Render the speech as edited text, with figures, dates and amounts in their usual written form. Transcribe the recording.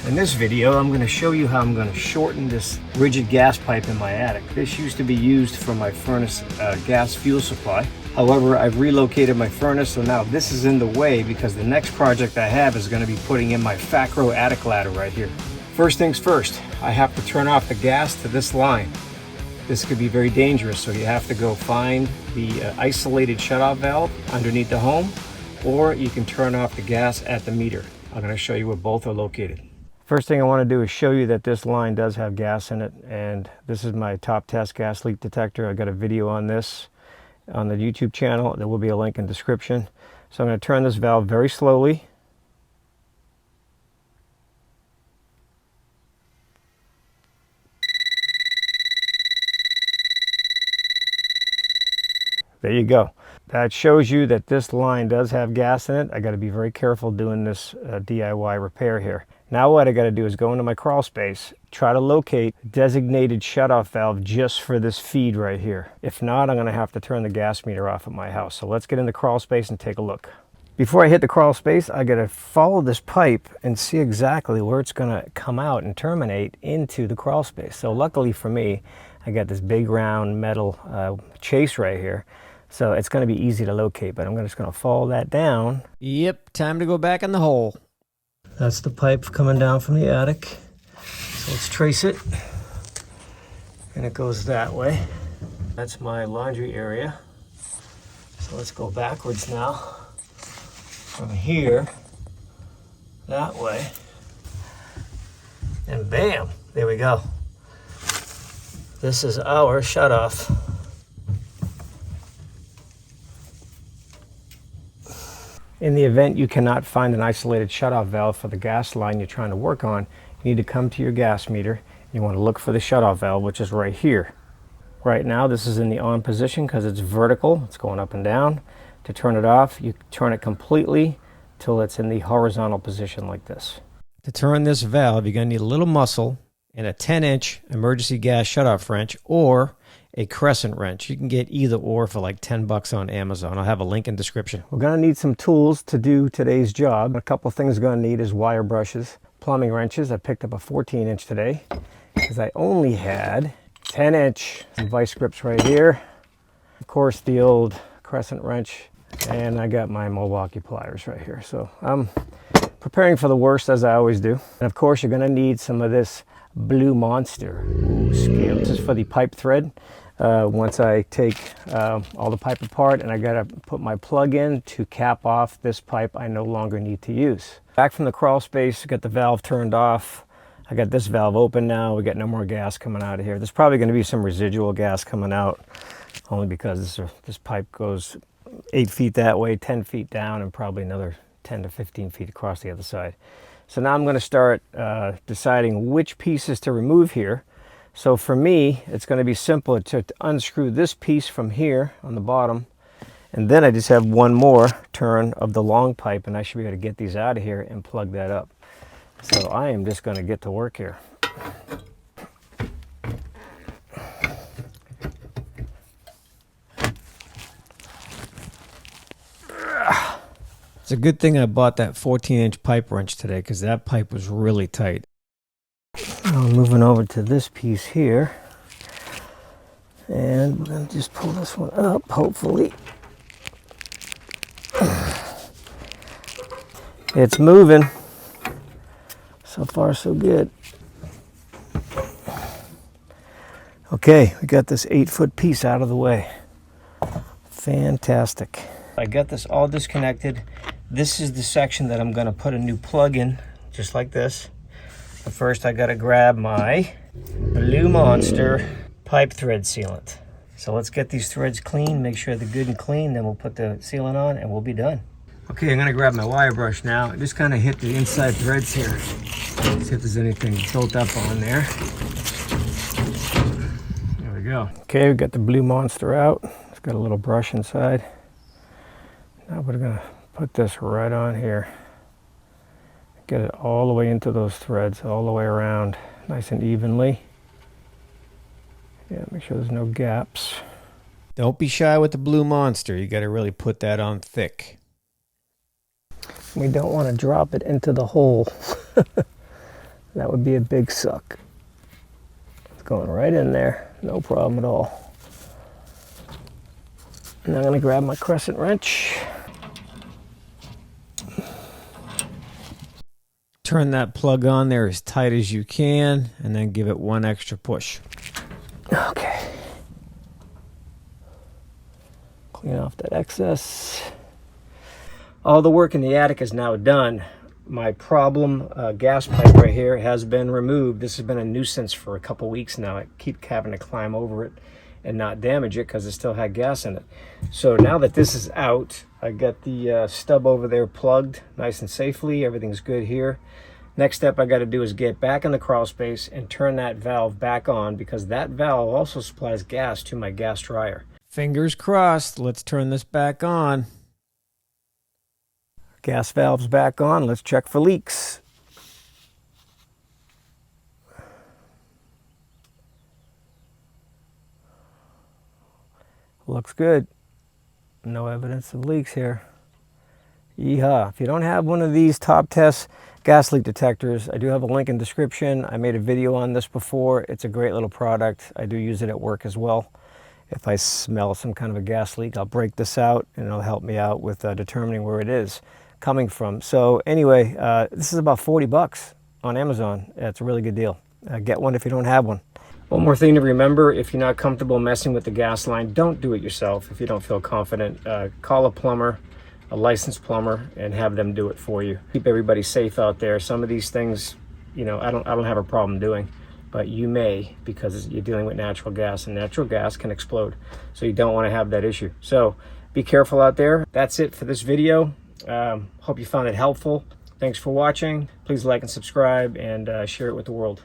In this video, I'm going to show you how I'm going to shorten this rigid gas pipe in my attic. This used to be used for my furnace gas fuel supply. However, I've relocated my furnace, so now this is in the way because the next project I have is going to be putting in my Facro attic ladder right here. First things first, I have to turn off the gas to this line. This could be very dangerous, so you have to go find the isolated shutoff valve underneath the home, or you can turn off the gas at the meter. I'm going to show you where both are located. First thing I want to do is show you that this line does have gas in it, and this is my top test gas leak detector. I got a video on this on the YouTube channel. There will be a link in the description. So I'm going to turn this valve very slowly. There you go. That shows you that this line does have gas in it. I got to be very careful doing this DIY repair here. Now what I got to do is go into my crawl space, try to locate a designated shutoff valve just for this feed right here. If not, I'm going to have to turn the gas meter off at my house. So let's get in the crawl space and take a look. Before I hit the crawl space, I got to follow this pipe and see exactly where it's going to come out and terminate into the crawl space. So luckily for me, I got this big round metal chase right here. So it's going to be easy to locate, but I'm just going to follow that down. Yep, time to go back in the hole. That's the pipe coming down from the attic. So let's trace it. And it goes that way. That's my laundry area. So let's go backwards now. From here, that way. And bam, there we go. This is our shutoff. In the event you cannot find an isolated shutoff valve for the gas line you're trying to work on, you need to come to your gas meter. You want to look for the shutoff valve, which is right here. Right now, this is in the on position because it's vertical. It's going up and down. To turn it off, you turn it completely till it's in the horizontal position like this. To turn this valve, you're going to need a little muscle and a 10-inch emergency gas shutoff wrench or a crescent wrench. You can get either or for like 10 bucks on Amazon. I'll have a link in the description. We're going to need some tools to do today's job. A couple of things we're going to need is wire brushes, plumbing wrenches. I picked up a 14-inch today because I only had 10-inch. Some vice grips right here. Of course, the old crescent wrench. And I got my Milwaukee pliers right here. So I'm preparing for the worst, as I always do. And of course, you're going to need some of this Blue Monster. Ooh, scale. This is for the pipe thread. Once I take all the pipe apart, and I gotta put my plug in to cap off this pipe I no longer need to use. Back from the crawl space, got the valve turned off. I got this valve open now. We got no more gas coming out of here. There's probably going to be some residual gas coming out, only because this pipe goes 8 feet that way, 10 feet down, and probably another 10 to 15 feet across the other side. So now I'm going to start deciding which pieces to remove here. So for me, it's going to be simple to unscrew this piece from here on the bottom, and then I just have one more turn of the long pipe, and I should be able to get these out of here and plug that up. So I am just going to get to work here. It's a good thing I bought that 14-inch pipe wrench today because that pipe was really tight. I'm moving over to this piece here, and we're going to just pull this one up, hopefully. It's moving. So far, so good. Okay, we got this 8-foot piece out of the way. Fantastic. I got this all disconnected. This is the section that I'm going to put a new plug in, just like this. But first, I got to grab my Blue Monster pipe thread sealant. So let's get these threads clean, make sure they're good and clean, then we'll put the sealant on and we'll be done. Okay, I'm going to grab my wire brush now and just kind of hit the inside threads here. See if there's anything built up on there. There we go. Okay, we got the Blue Monster out. It's got a little brush inside. Now we're going to put this right on here. Get it all the way into those threads, all the way around, nice and evenly. Yeah, make sure there's no gaps. Don't be shy with the Blue Monster. You got to really put that on thick. We don't want to drop it into the hole. That would be a big suck. It's going right in there, no problem at all. And I'm going to grab my crescent wrench. Turn that plug on there as tight as you can, and then give it one extra push. Okay. Clean off that excess. All the work in the attic is now done. My problem gas pipe right here has been removed. This has been a nuisance for a couple weeks now. I keep having to climb over it and not damage it because it still had gas in it. So now that this is out, I got the stub over there plugged nice and safely. Everything's good here. Next step I got to do is get back in the crawl space and turn that valve back on, because that valve also supplies gas to my gas dryer. Fingers crossed. Let's turn this back on. Gas valve's back on. Let's check for leaks. Looks good. No evidence of leaks here. Yeehaw. If you don't have one of these Top Test gas leak detectors, I do have a link in the description. I made a video on this before. It's a great little product. I do use it at work as well. If I smell some kind of a gas leak, I'll break this out and it'll help me out with determining where it is coming from. So anyway, this is about 40 bucks on Amazon. It's a really good deal. Get one if you don't have one. One more thing to remember: if you're not comfortable messing with the gas line, don't do it yourself. If you don't feel confident, call a plumber, a licensed plumber, and have them do it for you. Keep everybody safe out there. Some of these things, you know, I don't have a problem doing, but you may, because you're dealing with natural gas, and natural gas can explode. So you don't want to have that issue. So be careful out there. That's it for this video. Hope you found it helpful. Thanks for watching. Please like and subscribe, and share it with the world.